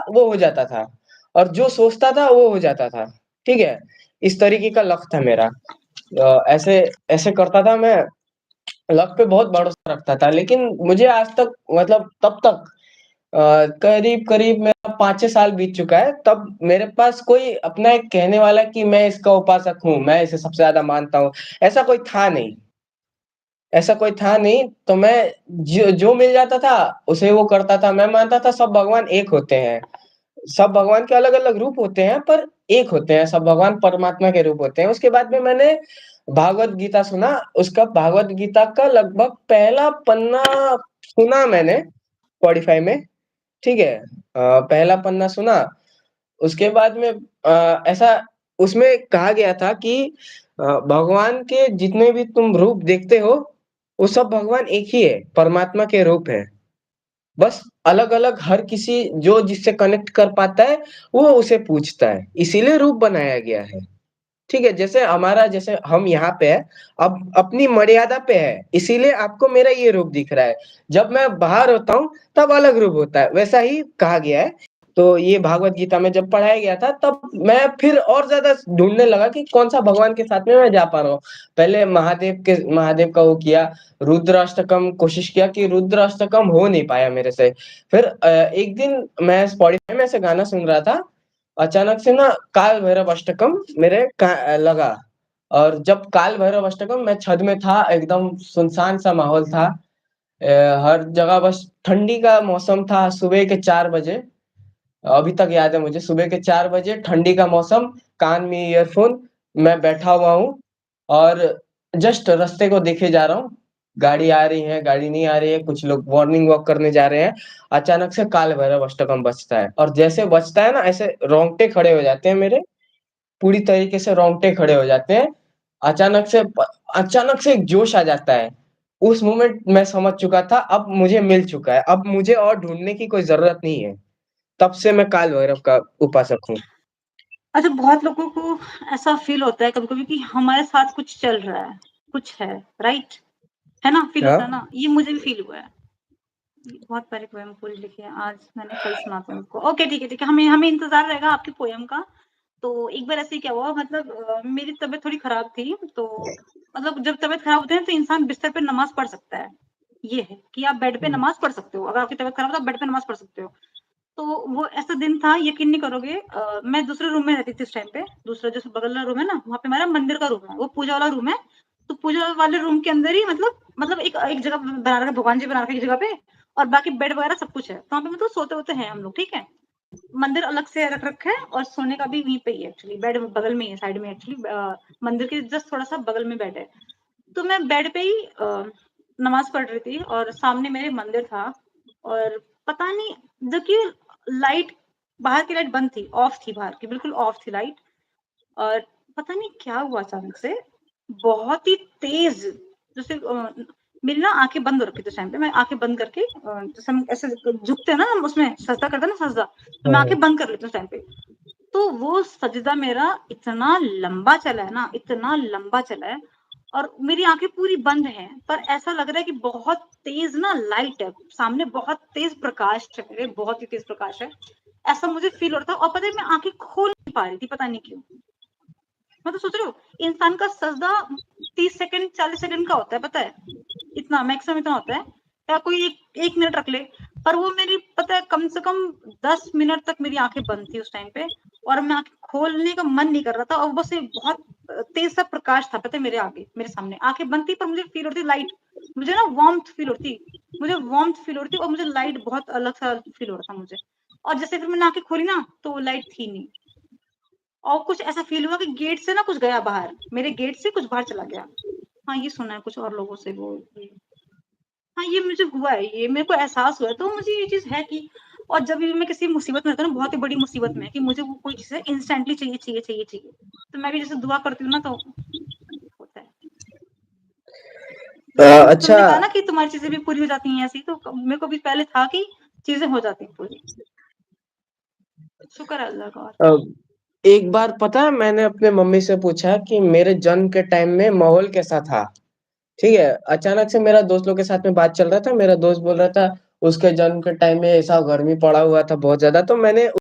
वो हो जाता था और जो सोचता था वो हो जाता था, ठीक है? इस तरीके का लक था मेरा। ऐसे ऐसे करता था मैं, लक पे बहुत भरोसा रखता था, लेकिन मुझे आज तक मतलब तब तक करीब-करीब मेरा 5-6 साल बीत चुका है, तब मेरे पास कोई अपना एक कहने वाला कि मैं इसका उपासक हूँ, मैं इसे सबसे ज़्यादा मानता हूँ, ऐसा कोई था नहीं। ऐसा कोई था नहीं, तो मैं जो जो मिल जाता था, उसे वो करता था। मैं मानता था सब भगवान एक होते हैं। सब भगवान के अलग-अलग रूप होते हैं, पर एक होते हैं, सब भगवान परमात्मा के रूप होते हैं। उसके बाद में मैंने भागवत गीता सुना, उसका भागवत गीता का लगभग पहला पन्ना सुना मैंने, स्पॉटिफ़ाई में, ठीक है? पहला पन्ना सुना, उसके बाद में ऐसा उसमें कहा गया था कि भगवान के जितने भी तुम रूप देखते हो, वो सब भगवान एक ही है, परमात्मा के रूप हैं। बस अलग-अलग हर किसी जो जिससे कनेक्ट कर पाता है, वो उसे पूजता है, इसीलिए रूप बनाया गया है। ठीक है, जैसे हम यहाँ पे हैं, अब अपनी मर्यादा पे है, इसीलिए आपको मेरा ये रूप दिख रहा है। जब मैं बाहर होता हूँ, तब अलग रूप होता है, वैसा ही कहा गया है। तो ये भागवत गीता में जब पढ़ाया गया था, तब मैं फिर और ज़्यादा ढूँढने लगा कि कौन-सा भगवान के साथ में मैं जा पा रहा हूँ। पहले महादेव का वो किया, रुद्राष्टकम कोशिश किया कि रुद्राष्टकम हो नहीं पाया मेरे से। फिर एक दिन मैं स्पॉटिफ़ाई में ऐसे गाना सुन रहा था, अचानक से ना काल भैरव अष्टकम मेरे लगा और जब काल भैरव अष्टकम मैं छत में था, एकदम सुनसान सा माहौल था। हर जगह बस ठंडी का मौसम था, सुबह के 4 बजे, अभी तक याद है मुझे, सुबह के 4 बजे ठंडी का मौसम, कान में ईयरफ़ोन, मैं बैठा हुआ हूँ और जस्ट रास्ते को देखे जा रहा हूँ। गाड़ी आ रही है, गाड़ी नहीं आ रही है, कुछ लोग मॉर्निंग वॉक करने जा रहे हैं। अचानक से काल भैरव अष्टकम बजता है और जैसे बजता है ना, ऐसे रोंगटे खड़े हो जाते हैं मेरे, पूरी तरीके से रोंगटे खड़े हो जाते हैं। अचानक से प अचानक से एक जोश आ जाता है। उस मोमेंट मैं समझ चुका था, अब मुझे मिल चुका है, अब मुझे और ढूँढने की कोई ज़रूरत नहीं है। तब से मैं काल भैरव का उपासक हूँ। अच्छा, बहुत लोगों को ऐसा फ़ील होता है कभी-कभी कि हमारे साथ कुछ चल रहा है, कुछ है, राइट? है ना? फ़ील हाँ, होता है ना? ये मुझे भी फ़ील हुआ है। बहुत प्यारी पोएम पूरी लिखी है, आज मैंने कल सुना था उनको। ओके, ठीक है, हमें हमें इंतज़ार रहेगा आपकी पोएम का। तो एक बार ऐसे ही क्या हुआ, मतलब मेरी तबीयत थोड़ी ख़राब थी, तो मतलब जब तबीयत ख़राब होती है ना, तो इंसान बिस्तर पे नमाज़ पढ़ सकता है। ये है कि आप बेड पे हुँ, नमाज़ पढ़ सकते हो, अगर आपकी तबीयत ख़राब है तो आप बेड पे नमाज़ पढ़ सकते हो। तो वो ऐसा दिन था, यकीन नहीं करोगे, मैं दूसरे रूम में रहती थी उस टाइम पे, दूसरा जो बगल वाला रूम है ना, वहाँ पे हमारा मंदिर का रूम है, वो पूजा वाला रूम है। तो पूजा वाले रूम के अंदर ही मतलब एक एक जगह बना रखा है, भगवान जी बना रखे एक जगह पे, और बाकी बेड वगैरह सब कुछ है। तो वहाँ पे मतलब सोते-वोते हैं हम लोग, ठीक है? मंदिर अलग से रख रखा है और सोने का भी वहीं पे ही है एक्चुअली, बेड बगल में ही है, साइड में एक्चुअली, मंदिर के जस्ट थोड़ा-सा बगल में बेड है। तो मैं बेड पे ही नमाज़ पढ़ रही थी और सामने मेरे मंदिर था, और पता नहीं, जबकि लाइट, बाहर की लाइट बंद थी, ऑफ थी, बाहर की बिल्कुल ऑफ थी लाइट, और पता नहीं क्या हुआ अचानक से, बहुत ही तेज़, जैसे मेरी ना आँखें बंद हो रखी थी उस टाइम पे, मैं आँखें बंद करके, जैसे हम ऐसे झुकते हैं ना, हम उसमें सजदा करते हैं ना, सजदा, तो मैं हाँ, आँखें बंद कर लेती हूँ उस टाइम पे। तो वो सजदा मेरा इतना लंबा चला है ना, इतना लंबा चला है, और मेरी आँखें पूरी बंद हैं, पर ऐसा लग रहा है कि बहुत तेज़ ना लाइट है, सामने बहुत तेज़ प्रकाश है मेरे, बहुत ही तेज़ प्रकाश है। ऐसा मुझे फ़ील हो रहा था, और पता है मैं आँखें खोल नहीं पा रही थी, पता नहीं क्यों? मतलब सोच रहे हो, इंसान का सजदा 30 सेकंड 40 सेकंड का होता है, पता है? इतना मैक्सिमम इतना होता है, या कोई 1 मिनट रख ले, पर वो मेरी, पता है, कम से कम 10 मिनट तक मेरी आँखें बंद थी उस टाइम पे, और मैं आँखें खोलने का मन नहीं कर रहा था, और बस एक बहुत तेज़ सा प्रकाश था, पता है, मेरे आगे, मेरे सामने। आँखें बंद थी, पर मुझे फ़ील हो रही थी लाइट, मुझे ना वार्म्थ फ़ील हो रही थी, मुझे वार्म्थ फ़ील हो रही थी, और मुझे लाइट बहुत अलग-सा फ़ील हो रहा था मुझे। और जैसे फिर मैंने आँखें खोली ना, तो वो लाइट थी नहीं, और कुछ ऐसा फ़ील हुआ कि गेट से ना कुछ गया बाहर, मेरे गेट से कुछ बाहर चला गया। हाँ, ये सुना है कुछ और लोगों से वो ये। हाँ, ये मुझे हुआ है, ये मेरे को एहसास हुआ है, तो मुझे ये चीज़ है कि, और जब भी मैं किसी मुसीबत में रहती हूँ ना, बहुत ही बड़ी मुसीबत में, कि मुझे वो कोई चीज़ है इंस्टेंटली चाहिए, चाहिए, चाहिए, चाहिए। तो मैं भी जैसे दुआ करती हूँ ना, तो होता है। जैसे अच्छा तुमने कहा ना कि तुम्हारी चीज़ें भी पूरी हो जाती हैं ऐसी, तो मेरे को भी पहले था कि चीज़ें हो जाती हैं पूरी। शुक्र है अल्लाह का, और अ, क्या। एक बार पता है मैंने अपने मम्मी से पूछा कि मेरे जन्म के टाइम में माहौल कैसा था? ठीक है, अचानक से मेरा दोस्त लोग के साथ में बात चल रहा था, मेरा दोस्त बोल रहा था उसके जन्म के टाइम में ऐसा गर्मी पड़ा हुआ था बहुत ज़्यादा, तो मैंने